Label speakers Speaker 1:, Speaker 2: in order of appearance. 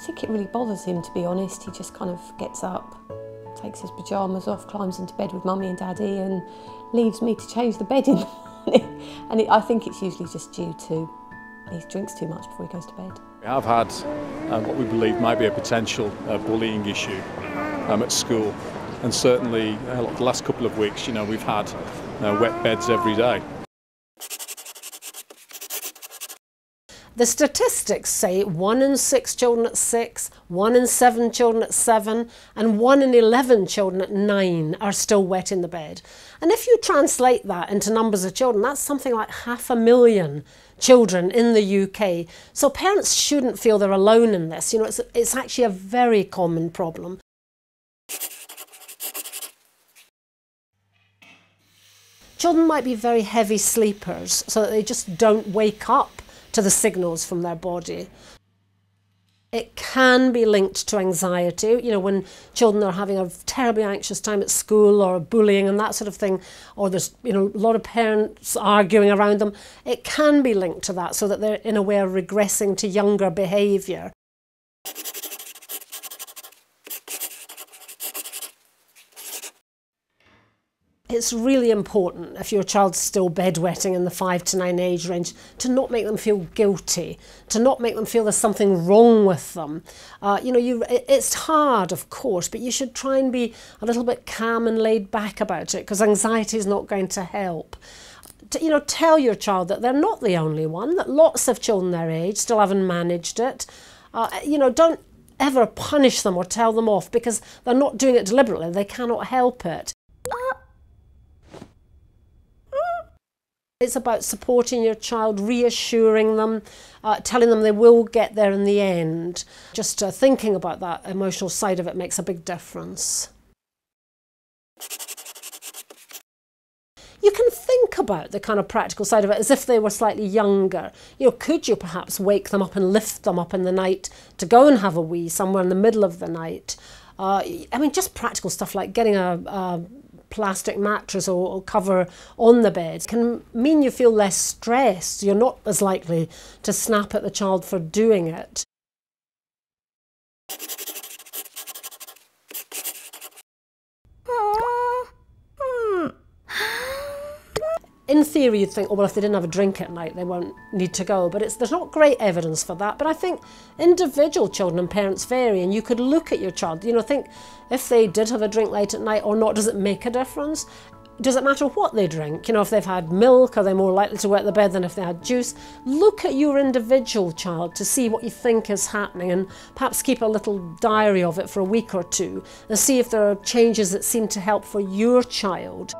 Speaker 1: think it really bothers him, to be honest. He just kind of gets up, takes his pyjamas off, climbs into bed with Mummy and Daddy and leaves me to change the bed in the morning. And I think it's usually just due to he drinks too much before he goes to bed.
Speaker 2: We have had what we believe might be a potential bullying issue at school, and certainly the last couple of weeks, we've had wet beds every day.
Speaker 3: The statistics say 1 in 6 children at 6, 1 in 7 children at 7, and 1 in 11 children at 9 are still wet in the bed. And if you translate that into numbers of children, that's something like 500,000 children in the UK. So parents shouldn't feel they're alone in this. It's actually a very common problem. Children might be very heavy sleepers, so that they just don't wake up to the signals from their body. It can be linked to anxiety, when children are having a terribly anxious time at school or bullying and that sort of thing, or there's a lot of parents arguing around them. It can be linked to that, so that they're in a way regressing to younger behaviour. It's really important, if your child's still bedwetting in the 5 to 9 age range, to not make them feel guilty, to not make them feel there's something wrong with them. It's hard, of course, but you should try and be a little bit calm and laid back about it, because anxiety is not going to help. Tell your child that they're not the only one, that lots of children their age still haven't managed it. Don't ever punish them or tell them off, because they're not doing it deliberately, they cannot help it. It's about supporting your child, reassuring them, telling them they will get there in the end. Just thinking about that emotional side of it makes a big difference. You can think about the kind of practical side of it as if they were slightly younger. Could you perhaps wake them up and lift them up in the night to go and have a wee somewhere in the middle of the night? Just practical stuff like getting a plastic mattress or cover on the bed can mean you feel less stressed. You're not as likely to snap at the child for doing it. In theory, you'd think, oh, well, if they didn't have a drink at night, they won't need to go. But there's not great evidence for that. But I think individual children and parents vary, and you could look at your child, think if they did have a drink late at night or not, does it make a difference? Does it matter what they drink? If they've had milk, are they more likely to wet the bed than if they had juice? Look at your individual child to see what you think is happening, and perhaps keep a little diary of it for a week or two and see if there are changes that seem to help for your child.